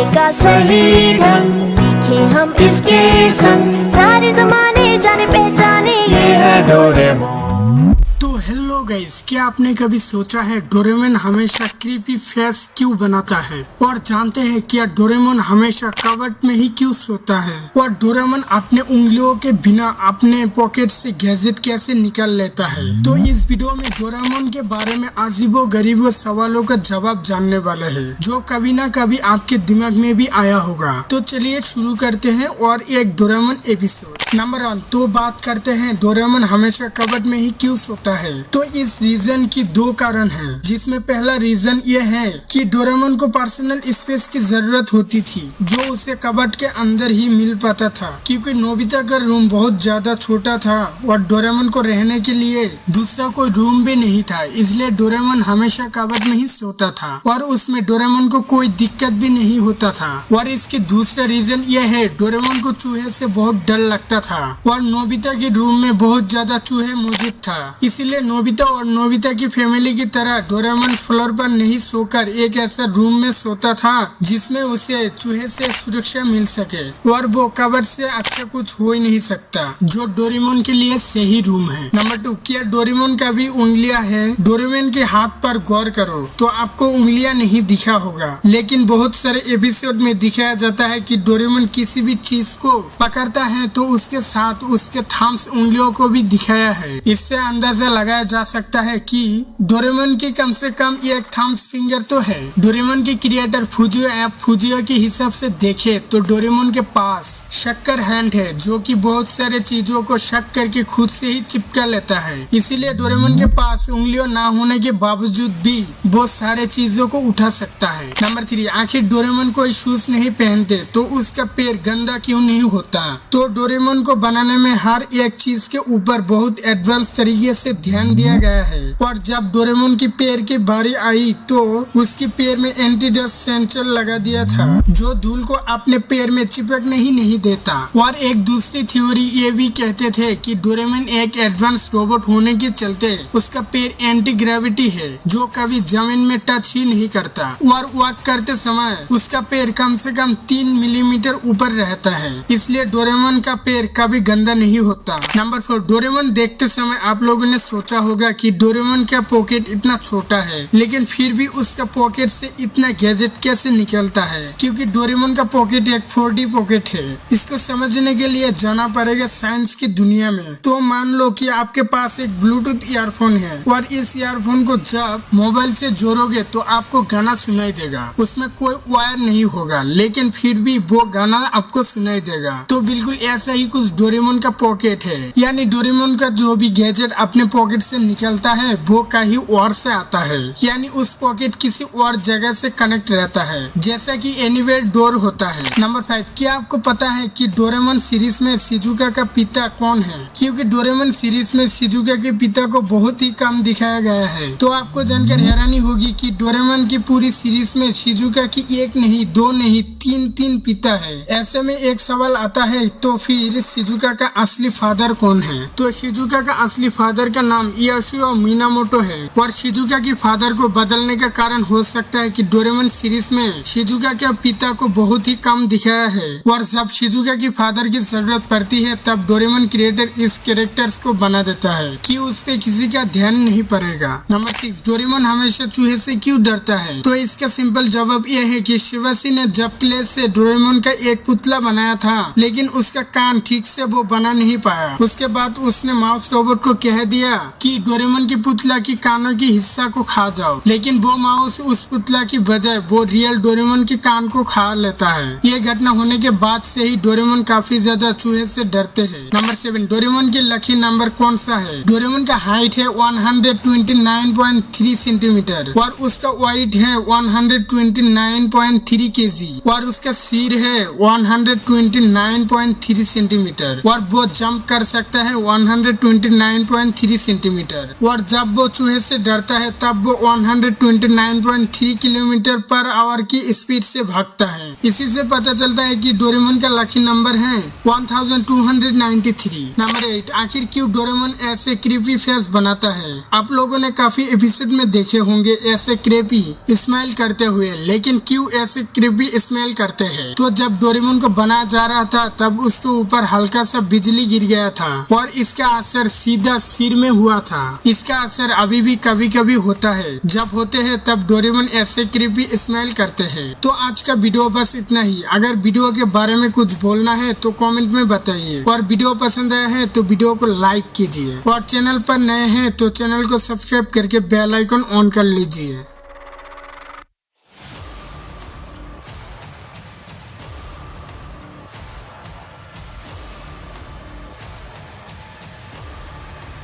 का सही ढंग, सीखे हम इसके संग, सारे जमाने जाने पहचाने ये है डोरेमोन। तो हेलो गाइस, क्या आपने कभी सोचा है डोरेमोन हमेशा क्रीपी फेस क्यों बनाता है? और जानते हैं क्या डोरेमोन हमेशा कवर्ट में ही क्यों सोता है? और डोरेमोन अपने उंगलियों के बिना अपने पॉकेट से गैजेट कैसे निकाल लेता है? तो इस वीडियो में डोरेमोन के बारे में अजीबो गरीबो सवालों का जवाब जानने वाले हैं, जो कभी ना कभी आपके दिमाग में भी आया होगा। तो चलिए शुरू करते हैं और एक डोरेमोन एपिसोड। नंबर 1, तो बात करते हैं डोरेमोन हमेशा कवर्ट में ही क्यों सोता है। तो इस रीजन की 2 कारण हैं, जिसमें पहला रीजन ये है कि डोरेमोन को पर्सनल स्पेस की जरूरत होती थी, जो उसे कबर्ड के अंदर ही मिल पाता था, क्योंकि नोबिता का रूम बहुत ज्यादा छोटा था और डोरेमोन को रहने के लिए दूसरा कोई रूम भी नहीं था। इसलिए डोरेमोन हमेशा कबर्ड में ही सोता था और उसमें डोरेमोन को कोई दिक्कत भी नहीं होता था। और इसकी दूसरा रीजन ये है, डोरेमोन को चूहे से बहुत डर लगता था और नोबिता के रूम में बहुत ज्यादा चूहे मौजूद था। इसीलिए नोबिता और नोबिता की फैमिली की तरह डोरेमोन फ्लोर पर नहीं सोकर एक ऐसा रूम में सोता था जिसमें उसे चूहे से सुरक्षा मिल सके, और वो कवर से अच्छा कुछ हो ही नहीं सकता, जो डोरेमोन के लिए सही रूम है। नंबर 2, क्या डोरेमोन का भी उंगलियां हैं? डोरेमोन के हाथ पर गौर करो तो आपको उंगलियां नहीं दिखा होगा, लेकिन बहुत सारे एपिसोड में दिखाया जाता है कि डोरेमोन किसी भी चीज को पकड़ता है तो उसके साथ उसके थम्स उंगलियों को भी दिखाया है। इससे अंदाजा लगाया जा सकता है कि डोरेमोन की कम से कम एक थम्स फिंगर तो है। डोरेमोन के क्रिएटर फुजियो ऐप फुजियो के हिसाब से देखे तो डोरेमोन के पास शक्कर हैंड है, जो कि बहुत सारे चीजों को शक करके खुद से ही चिपका लेता है। इसीलिए डोरेमोन के पास उंगलियों ना होने के बावजूद भी बहुत सारे चीजों को उठा सकता है। नंबर 3, आखिर डोरेमोन कोई शूज नहीं पहनते तो उसका पैर गंदा क्यों नहीं होता? तो डोरेमोन को बनाने में हर एक चीज के ऊपर बहुत एडवांस तरीके से ध्यान दिया गया है, और जब डोरेमोन की पैर की बारी आई तो उसकी पैर में एंटी डस्ट सेंसर लगा दिया था, जो धूल को अपने पैर में चिपकने ही नहीं देता। और एक दूसरी थ्योरी ये भी कहते थे कि डोरेमोन एक एडवांस रोबोट होने के चलते उसका पैर एंटी ग्रेविटी है, जो कभी जमीन में टच ही नहीं करता, और वॉक करते समय उसका पैर कम से कम 3 मिलीमीटर ऊपर रहता है। इसलिए डोरेमोन का पैर कभी गंदा नहीं होता। नंबर 4, डोरेमोन देखते समय आप लोगों ने सोचा होगा कि डोरेमोन का पॉकेट इतना छोटा है, लेकिन फिर भी उसका पॉकेट से इतना गैजेट कैसे निकलता है? क्योंकि डोरेमोन का पॉकेट एक 4D पॉकेट है। इसको समझने के लिए जाना पड़ेगा साइंस की दुनिया में। तो मान लो कि आपके पास एक ब्लूटूथ ईयरफोन है और इस ईयरफोन को जब मोबाइल से जोड़ोगे तो आपको गाना सुनाई देगा। उसमें कोई वायर नहीं होगा, लेकिन फिर भी वो गाना आपको सुनाई देगा। तो बिल्कुल ऐसा ही कुछ डोरेमोन का पॉकेट है, यानी डोरेमोन का जो भी गैजेट अपने पॉकेट से निकलता है वो कहीं और से आता है, यानी उस पॉकेट किसी और जगह से कनेक्ट रहता है, जैसा कि एनीवेयर डोर होता है। नंबर 5, क्या आपको पता है कि डोरेमोन सीरीज में शिजुका का पिता कौन है? क्योंकि डोरेमोन सीरीज में शिजुका के पिता को बहुत ही कम दिखाया गया है। तो आपको जानकर हैरानी होगी कि डोरेमोन की पूरी सीरीज में शिजुका की 1 नहीं 2 नहीं 3 पिता है। ऐसे में एक सवाल आता है, तो फिर शिजुका का असली फादर कौन है? तो शिजुका का असली फादर का नाम योशियो मिनामोटो है, और शिजुका की फादर को बदलने का कारण हो सकता है कि डोरेमोन सीरीज में शिजुका के पिता को बहुत ही कम दिखाया है, और जब शिजुका की फादर की जरूरत पड़ती है तब डोरेमोन क्रिएटर इस कैरेक्टर्स को बना देता है कि उस पे किसी का ध्यान नहीं पड़ेगा। नंबर 6, डोरेमोन हमेशा चूहे से क्यों डरता है? तो इसका सिंपल जवाब यह है कि शिवाशी ने जब क्ले से डोरेमोन का एक पुतला बनाया था, लेकिन उसका कान ठीक से वो बना नहीं पाया। उसके बाद उसने माउस रोबोट को कह दिया कि डोरेमोन की पुतला की कानों की हिस्सा को खा जाओ, लेकिन वो माउस उस पुतला की बजाय वो रियल डोरेमोन के कान को खा लेता है। ये घटना होने के बाद से ही डोरेमोन काफी ज्यादा चूहे से डरते हैं। नंबर 7, डोरेमोन के लकी नंबर कौन सा है? डोरेमोन का हाइट है 129.3 सेंटीमीटर और उसका वेट है 129.3 केजी और उसका सिर है 129.3 सेंटीमीटर और वो जंप कर सकता है 129.3 सेंटीमीटर और जब वो चूहे से डरता है तब वो 129.3 किलोमीटर पर आवर की स्पीड से भागता है। इसी से पता चलता है कि डोरेमोन का लकी बाकी नंबर है 1293। नंबर 8, आखिर क्यों डोरेमोन ऐसे क्रीपी फेस बनाता है। आप लोगों ने काफी एपिसोड में देखे होंगे ऐसे क्रीपी स्मेल करते हुए, लेकिन क्यों ऐसे क्रीपी स्मेल करते हैं। तो जब डोरेमोन को बनाया जा रहा था तब उसके ऊपर हल्का सा बिजली गिर गया था और इसका असर सीधा सिर में हुआ था। इसका असर अभी भी कभी कभी होता है, जब होते हैं तब डोरेमोन ऐसे क्रीपी स्मेल करते हैं। तो आज का वीडियो बस इतना ही। अगर वीडियो के बारे में कुछ बोलना है तो कमेंट में बताइए, और वीडियो पसंद आया है तो वीडियो को लाइक कीजिए, और चैनल पर नए हैं तो चैनल को सब्सक्राइब करके बेल आइकन ऑन कर लीजिए।